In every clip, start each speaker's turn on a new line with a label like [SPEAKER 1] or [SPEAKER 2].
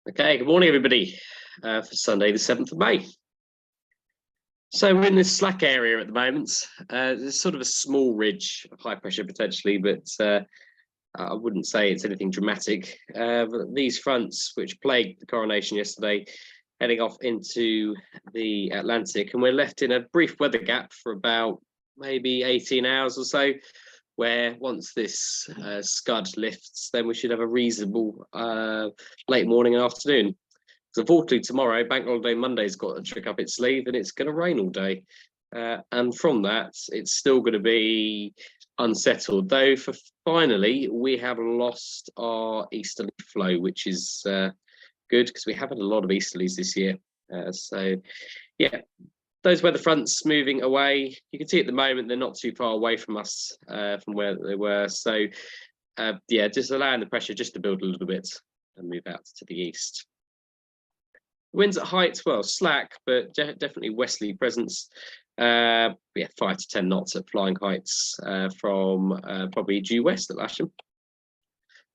[SPEAKER 1] Okay, good morning, everybody, for Sunday, the 7th of May. So we're in this slack area at the moment. There's sort of a small ridge of high pressure potentially, but I wouldn't say it's anything dramatic. But these fronts, which plagued the coronation yesterday, heading off into the Atlantic, and we're left in a brief weather gap for about maybe 18 hours or so, where once this scud lifts, then we should have a reasonable late morning and afternoon. So unfortunately, tomorrow, Bank Holiday Monday's got a trick up its sleeve, and it's going to rain all day. And from that, it's still going to be unsettled. Though, for finally, we have lost our easterly flow, which is good because we haven't had a lot of easterlies this year. So, yeah. Those weather fronts moving away. You can see at the moment they're not too far away from us from where they were. So, yeah, just allowing the pressure just to build a little bit and move out to the east. Winds at height, well, slack, but definitely westerly presence. Yeah, 5 to 10 knots at flying heights from probably due west at Lasham.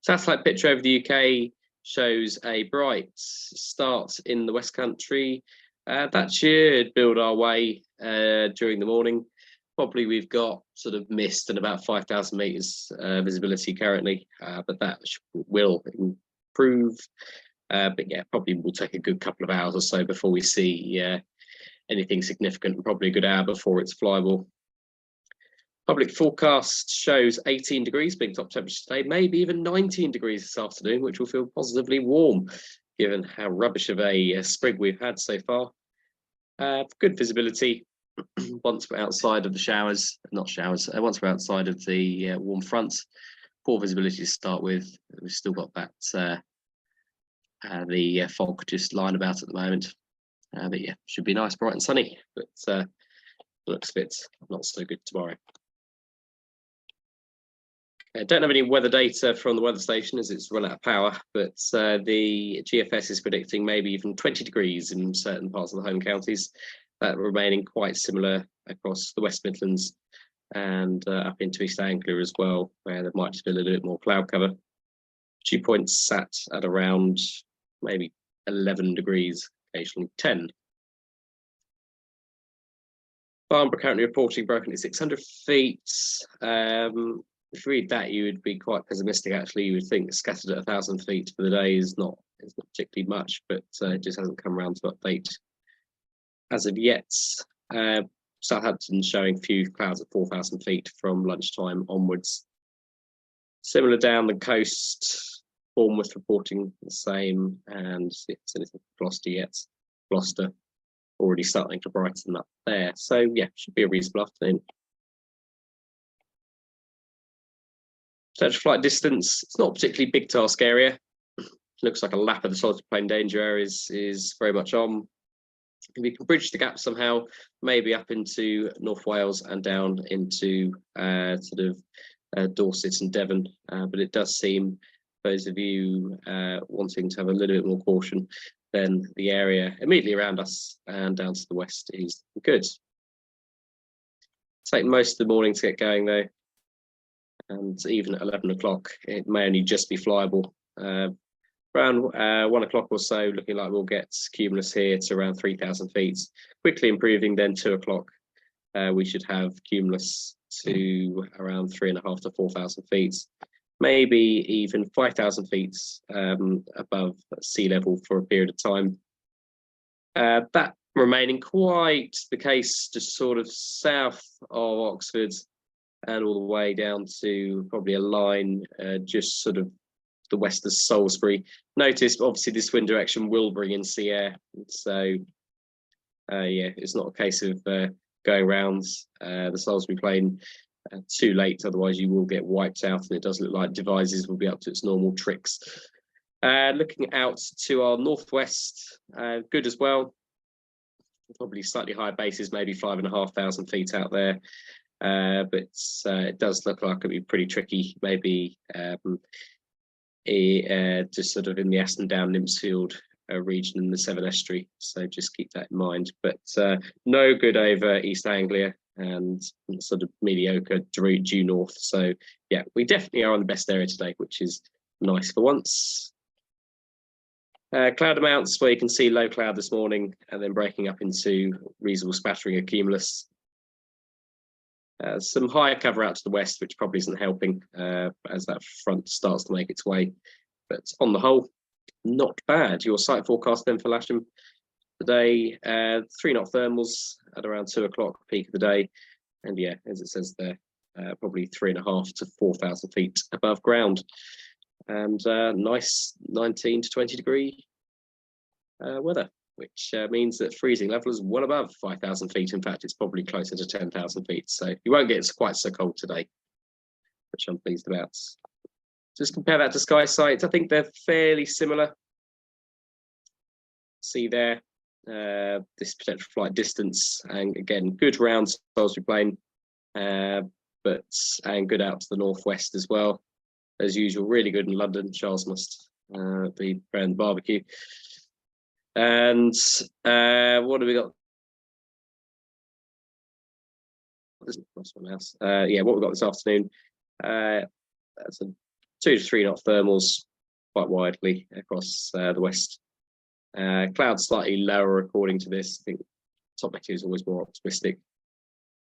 [SPEAKER 1] Satellite picture over the UK shows a bright start in the West Country. That should build our way during the morning. Probably we've got sort of mist and about 5,000 meters visibility currently, but that will improve. But yeah, probably will take a good couple of hours or so before we see anything significant, and probably a good hour before it's flyable. Public forecast shows 18 degrees being top temperature today, maybe even 19 degrees this afternoon, which will feel positively warm given how rubbish of a spring we've had so far. Good visibility once we're outside of the showers, not showers, once we're outside of the warm front. Poor visibility to start with. We've still got that the fog just lying about at the moment. But yeah, should be nice, bright and sunny, but looks a bit not so good tomorrow. I don't have any weather data from the weather station as it's run out of power, but the GFS is predicting maybe even 20 degrees in certain parts of the home counties, that remaining quite similar across the West Midlands and up into East Anglia as well, where there might just be a little bit more cloud cover. Dew points sat at around maybe 11 degrees, occasionally 10. Farnborough currently reporting broken at 600 feet. If you read that, you would be quite pessimistic. Actually, you would think scattered at 1,000 feet for the day is not particularly much, but it just hasn't come around to update as of yet. Southampton showing few clouds at 4,000 feet from lunchtime onwards. Similar down the coast, Bournemouth reporting the same, and it's anything Gloucester yet. Gloucester already starting to brighten up there. So yeah, should be a reasonable afternoon. Search flight distance, it's not a particularly big task area. Looks like a lap of the solitary plane danger area is very much on. If we can bridge the gap somehow, maybe up into North Wales and down into Dorset and Devon. But it does seem, those of you wanting to have a little bit more caution, then the area immediately around us and down to the west is good. Take most of the morning to get going though. And even at 11 o'clock, it may only just be flyable. Around 1 o'clock or so, looking like we'll get cumulus here to around 3,000 feet. Quickly improving, then 2 o'clock, we should have cumulus to around 3,500 to 4,000 feet. Maybe even 5,000 feet above sea level for a period of time. That remaining quite the case just sort of south of Oxford, and all the way down to probably a line just sort of the west of Salisbury. Notice, obviously, this wind direction will bring in sea air. So, yeah, it's not a case of going around the Salisbury plain too late. Otherwise, you will get wiped out, and it does look like Devizes will be up to its normal tricks. Looking out to our northwest, good as well. Probably slightly higher bases, maybe 5,500 feet out there. But it does look like it'll be pretty tricky, maybe just sort of in the Aston Down Limpsfield region in the Severn Estuary. So just keep that in mind. But no good over East Anglia and sort of mediocre due north. So yeah, we definitely are on the best area today, which is nice for once. Cloud amounts where you can see low cloud this morning and then breaking up into reasonable spattering of cumulus. Some higher cover out to the west, which probably isn't helping as that front starts to make its way. But on the whole, not bad. Your site forecast then for Lasham today, 3-knot thermals at around 2 o'clock, peak of the day. And yeah, as it says there, probably 3.5 to 4,000 feet above ground. And nice 19 to 20 degree weather, which means that freezing level is well above 5,000 feet. In fact, it's probably closer to 10,000 feet. So you won't get quite so cold today, which I'm pleased about. Just compare that to sky sites. I think they're fairly similar. See there, this potential flight distance, and again, good round Salisbury Plain, and good out to the northwest as well. As usual, really good in London. Charles must be around the barbecue. And what have we got? Lost my mouse. Yeah, what we've got this afternoon. That's a 2 to 3-knot thermals quite widely across the west. Clouds slightly lower according to this. I think top meteo is always more optimistic.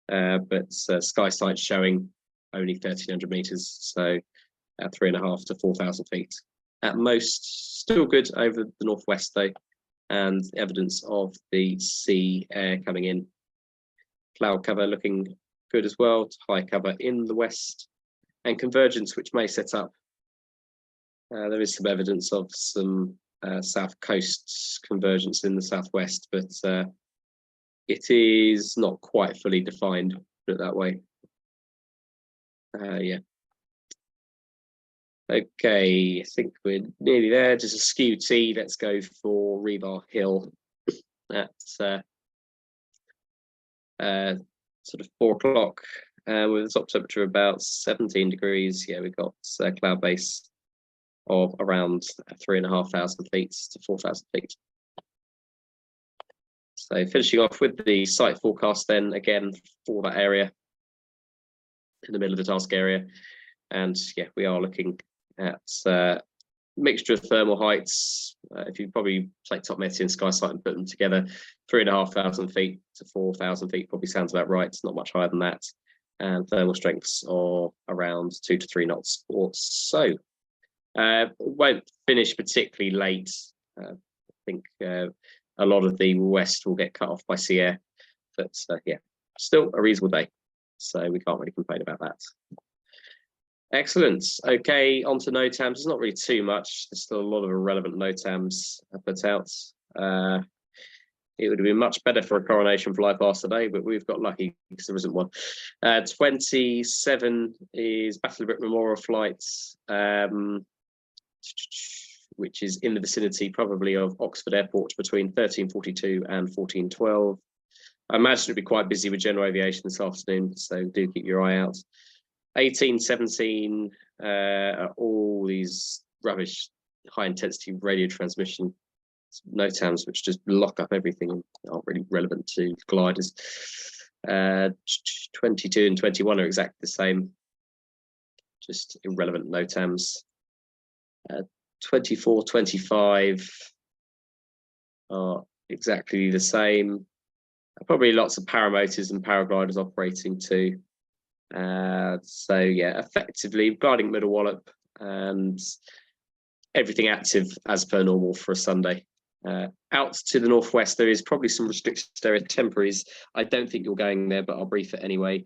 [SPEAKER 1] But sky sight showing only 1,300 meters, so at 3.5 to 4,000 feet. At most, still good over the northwest though, and evidence of the sea air coming in. Cloud cover looking good as well, high cover in the west, and convergence which may set up. There is some evidence of some south coast convergence in the southwest, but it is not quite fully defined, put it that way. Yeah. Okay, I think we're nearly there. Just a skew T. Let's go for Rebar Hill at sort of 4 o'clock with a top temperature of about 17 degrees. Yeah, we've got a cloud base of around 3,500 feet to 4,000 feet. So finishing off with the site forecast then again for that area in the middle of the task area. And yeah, we are looking at mixture of thermal heights. If you probably take top meteo and sky sight and put them together, 3,500 feet to 4,000 feet probably sounds about right. It's not much higher than that. And thermal strengths are around 2 to 3 knots or so. Won't finish particularly late. I think a lot of the west will get cut off by sea air, but yeah, still a reasonable day. So we can't really complain about that. Excellent. Okay, on to NOTAMs. There's not really too much. There's still a lot of irrelevant NOTAMs put out. It would have been much better for a coronation fly past today, but we've got lucky because there isn't one. 27 is Battle of Britain Memorial flights, which is in the vicinity probably of Oxford Airport between 13:42 and 14:12. I imagine it'll be quite busy with general aviation this afternoon, so do keep your eye out. 18, 17 are all these rubbish high intensity radio transmission NOTAMs which just lock up everything and aren't really relevant to gliders. 22 and 21 are exactly the same, just irrelevant NOTAMs. 24, 25 are exactly the same. Probably lots of paramotors and paragliders operating too. So yeah, effectively gliding middle wallop and everything active as per normal for a Sunday. Out to the northwest, there is probably some restricted area temporaries. I don't think you're going there, but I'll brief it anyway.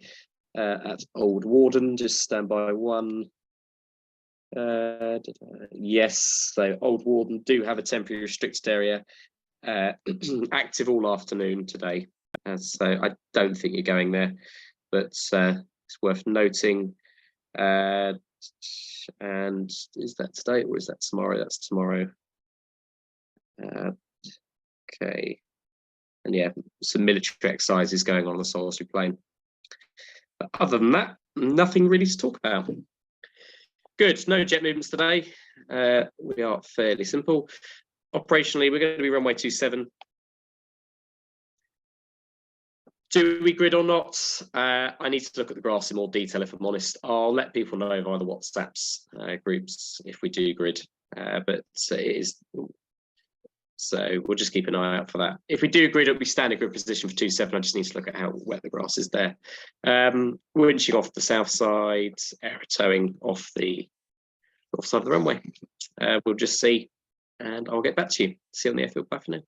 [SPEAKER 1] At Old Warden, just stand by one. Yes, so Old Warden do have a temporary restricted area active all afternoon today. So I don't think you're going there, but it's worth noting. And is that today or is that tomorrow? That's tomorrow. Okay. And yeah, some military exercises going on the Salisbury Plain. But other than that, nothing really to talk about. Good, no jet movements today. We are fairly simple. Operationally, we're going to be runway 27. Do we grid or not? I need to look at the graphs in more detail, if I'm honest. I'll let people know via the WhatsApps groups if we do grid. But it is So we'll just keep an eye out for that. If we do agree that we stand in good position for 2-7, I just need to look at how wet the grass is there. Winching off the south side, air towing off the north side of the runway. We'll just see, and I'll get back to you. See you on the airfield. Bye for now.